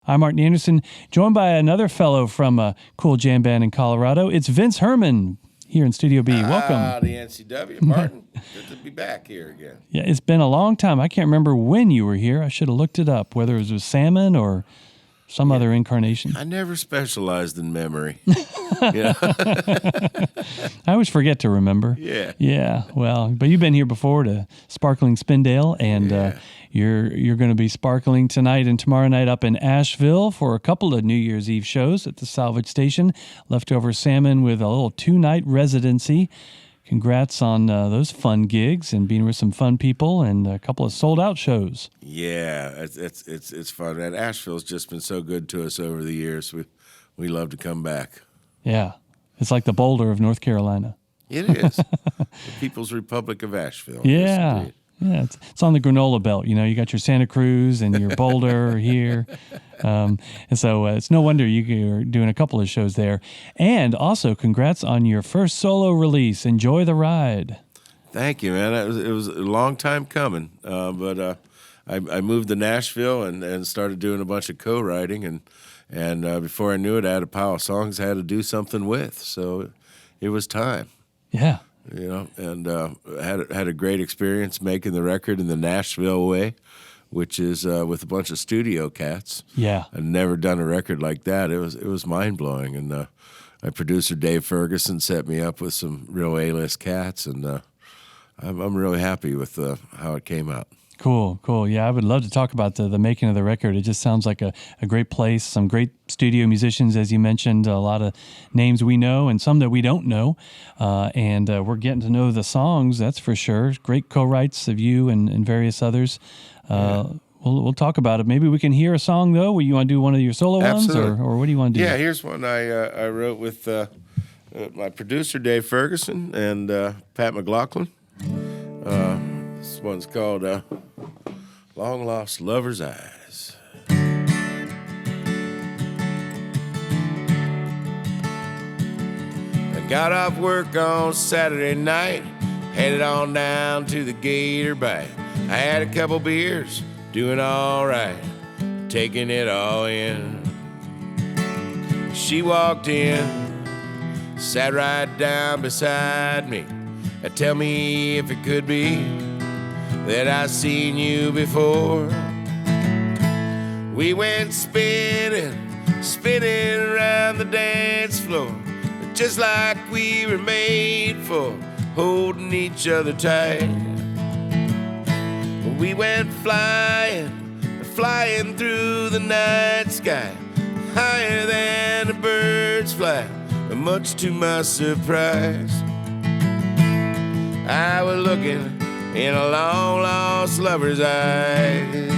I'm Martin Anderson, joined by another fellow from a cool jam band in Colorado. It's Vince Herman here in Studio B. Welcome. The NCW, Martin. Good to be back here again. Yeah, it's been a long time. I can't remember when you were here. I should have looked it up, whether it was with Salmon or some other incarnation. I never specialized in memory. I always forget to remember. Yeah. Yeah, well, but you've been here before to Sparkling Spindale, and you're going to be sparkling tonight and tomorrow night up in Asheville for a couple of New Year's Eve shows at the Salvage Station. Leftover Salmon with a little 2-night residency. Congrats on those fun gigs and being with some fun people and a couple of sold-out shows. Yeah, it's fun. And Asheville's just been so good to us over the years. We love to come back. Yeah, it's like the Boulder of North Carolina. It is. The People's Republic of Asheville. Yeah. Yeah, it's on the granola belt. You know, you got your Santa Cruz and your Boulder here. And so it's no wonder you're doing a couple of shows there. And also, congrats on your first solo release, Enjoy the Ride. Thank you, man. It was a long time coming. But I moved to Nashville and started doing a bunch of co-writing. And before I knew it, I had a pile of songs I had to do something with. So it was time. Yeah. You know, and had a great experience making the record in the Nashville way, which is with a bunch of studio cats. Yeah, I'd never done a record like that. It was mind blowing, and my producer Dave Ferguson set me up with some real A-list cats, and I'm really happy with how it came out. Cool. Yeah, I would love to talk about the making of the record. It just sounds like a great place, some great studio musicians, as you mentioned, a lot of names we know and some that we don't know. And we're getting to know the songs, that's for sure. Great co-writes of you and various others. We'll talk about it. Maybe we can hear a song, though. You want to do one of your solo ones, or what do you want to do? Yeah, here's one I wrote with my producer, Dave Ferguson, and Pat McLaughlin. This one's called Long Lost Lover's Eyes. I got off work on Saturday night, headed on down to the Gator Bite. I had a couple beers, doing all right, taking it all in. She walked in, sat right down beside me. Tell me if it could be that I've seen you before. We went spinning around the dance floor, just like we were made for, holding each other tight. We went flying through the night sky, higher than the birds fly, much to my surprise. I was looking in a long-lost lover's eyes.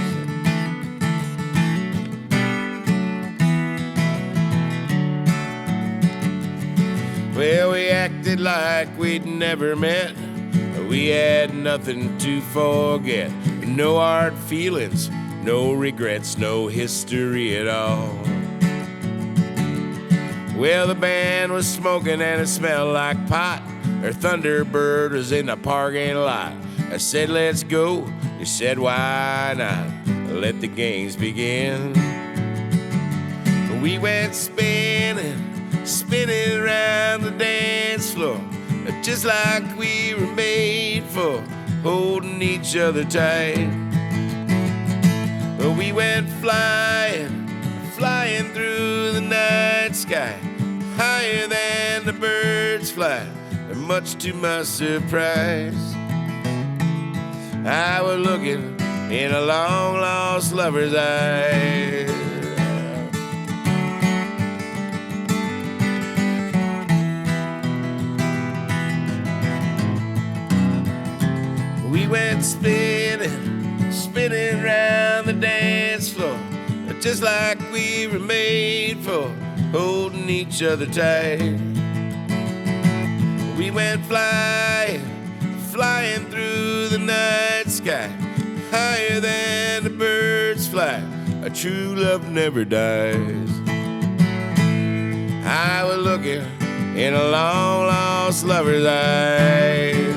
Well, we acted like we'd never met. We had nothing to forget. No hard feelings, no regrets, no history at all. Well, the band was smoking and it smelled like pot. Her Thunderbird was in the parking lot. I said, let's go. You said, why not? Let the games begin. We went spinning around the dance floor, just like we were made for, holding each other tight. We went flying through the night sky, higher than the birds fly, much to my surprise. I was looking in a long-lost lover's eyes. We went spinning around the dance floor, just like we were made for, holding each other tight. We went flying through the night sky, higher than the birds fly. A true love never dies. I was looking in a long-lost lover's eyes.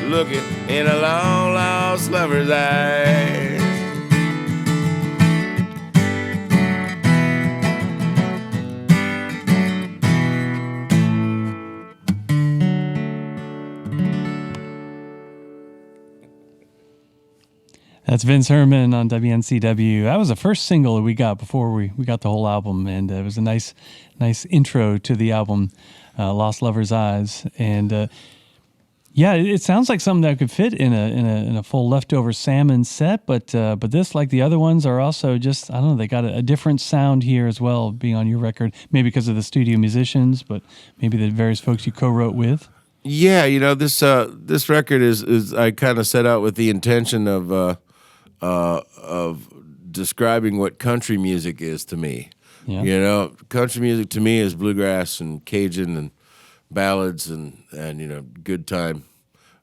Looking in a long-lost lover's eyes. That's Vince Herman on WNCW. That was the first single that we got before we got the whole album, and it was a nice intro to the album, Lost Lover's Eyes. And yeah, it sounds like something that could fit in a full Leftover Salmon set, but this, like the other ones, are also just, I don't know, they got a different sound here as well, being on your record, maybe because of the studio musicians, but maybe the various folks you co-wrote with. Yeah, this record is I kind of set out with the intention of describing what country music is to me. Yeah. Country music to me is bluegrass and Cajun and ballads and good time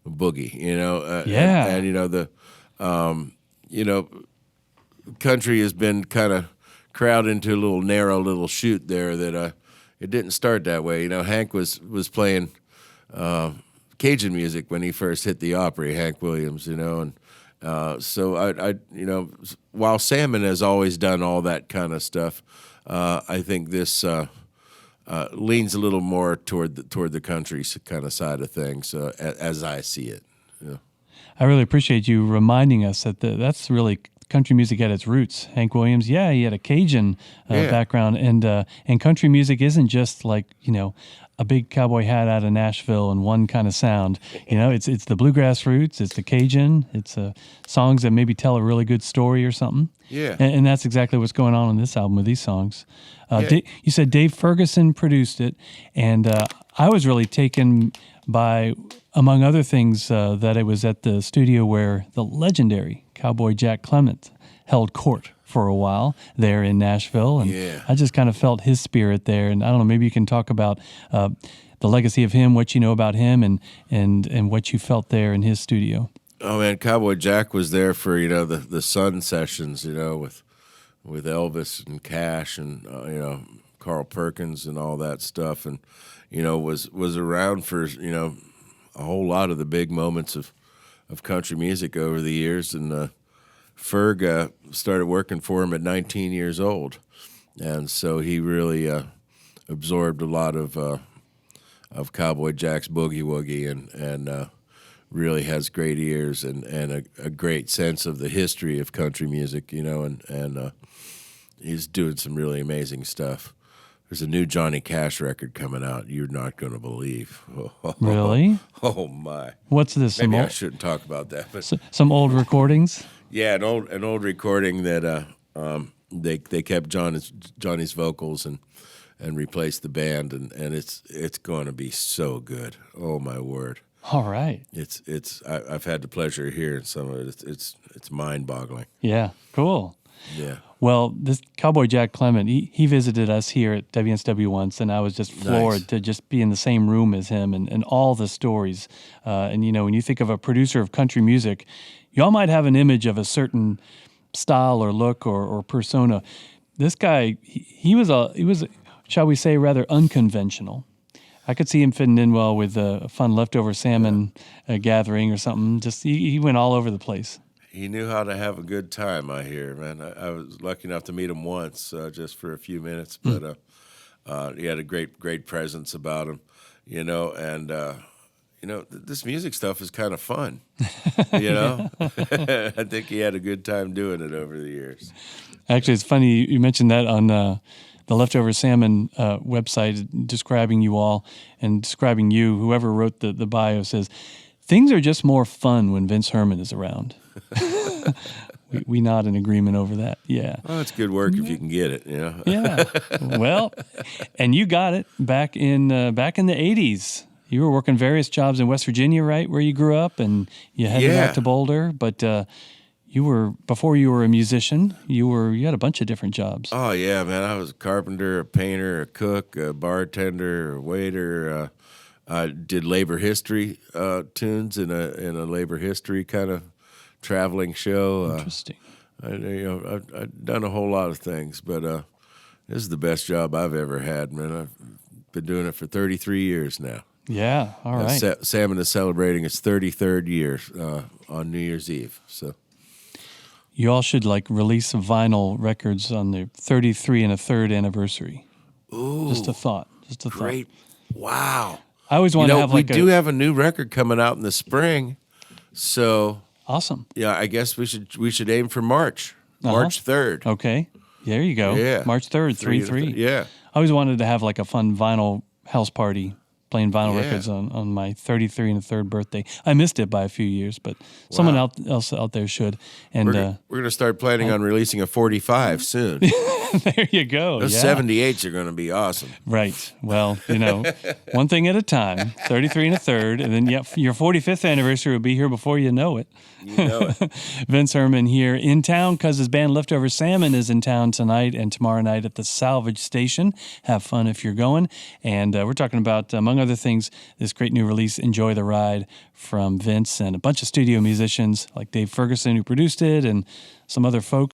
boogie. Yeah. Country has been kind of crowded into a little narrow little chute there that it didn't start that way. Hank was playing Cajun music when he first hit the Opry, Hank Williams, and so I while Salmon has always done all that kind of stuff, I think this leans a little more toward the country kind of side of things, as I see it. I really appreciate you reminding us that that's really country music at its roots. Hank Williams, he had a Cajun background, and country music isn't just like a big cowboy hat out of Nashville and one kind of sound. It's the bluegrass roots, it's the Cajun, it's songs that maybe tell a really good story or something. Yeah, and that's exactly what's going on this album with these songs. You said Dave Ferguson produced it, and I was really taken by, among other things, that it was at the studio where the legendary Cowboy Jack Clement held court for a while there in Nashville, and I just kind of felt his spirit there. And I don't know, maybe you can talk about the legacy of him, what you know about him, and what you felt there in his studio. Oh man, Cowboy Jack was there for the Sun sessions, with Elvis and Cash and Carl Perkins and all that stuff, and was around for a whole lot of the big moments of country music over the years. And Ferg started working for him at 19 years old, and so he really absorbed a lot of Cowboy Jack's boogie woogie, and really has great ears and a great sense of the history of country music, and he's doing some really amazing stuff. There's a new Johnny Cash record coming out you're not going to believe. Really? Oh my! What's this? Maybe I shouldn't talk about that, but some old recordings. Yeah, an old recording that they kept Johnny's vocals and replaced the band, and it's going to be so good. Oh my word! All right. I've had the pleasure of hearing some of it. It's mind-boggling. Yeah. Cool. Yeah. Well, this Cowboy Jack Clement, he visited us here at WNSW once, and I was just floored to just be in the same room as him and all the stories. And when you think of a producer of country music, y'all might have an image of a certain style or look or persona. This guy, he was, shall we say, rather unconventional. I could see him fitting in well with a fun Leftover Salmon gathering or something. Just he went all over the place. He knew how to have a good time, I hear, man. I was lucky enough to meet him once, just for a few minutes, but he had a great presence about him, and this music stuff is kind of fun, I think he had a good time doing it over the years. Actually, it's funny you mentioned that on the Leftover Salmon website, describing you all and describing you. Whoever wrote the bio says, things are just more fun when Vince Herman is around. we nod in agreement over that. Yeah. Well, it's good work if you can get it, Yeah. Well, and you got it back in the 80s. You were working various jobs in West Virginia, right, where you grew up, and you headed back to Boulder. But before you were a musician, you had a bunch of different jobs. Oh yeah, man! I was a carpenter, a painter, a cook, a bartender, a waiter. I did labor history tunes in a labor history kind of traveling show. Interesting. I've done a whole lot of things, but this is the best job I've ever had, man. I've been doing it for 33 years now. Yeah, all right. Salmon is celebrating its 33rd year on New Year's Eve. So you all should release vinyl records on the 33 and a third anniversary. Ooh, just a thought. Great. Wow. I always want to have we do have a new record coming out in the spring, so Awesome. Yeah, I guess we should aim for March. March 3rd. Okay. There you go. Yeah. March 3rd, 3-3. Yeah. I always wanted to have like a fun vinyl house party, playing vinyl Yeah. records on my 33 and a third birthday. I missed it by a few years, but someone else out there should. And We're going to start planning on releasing a 45 soon. there you go. Those 78s are going to be awesome. Right. Well, one thing at a time, 33 and a third, and then your 45th anniversary will be here before you know it. You know it. Vince Herman here in town because his band Leftover Salmon is in town tonight and tomorrow night at the Salvage Station. Have fun if you're going. And we're talking about, among other things, this great new release, Enjoy the Ride, from Vince and a bunch of studio musicians like Dave Ferguson, who produced it, and some other folks.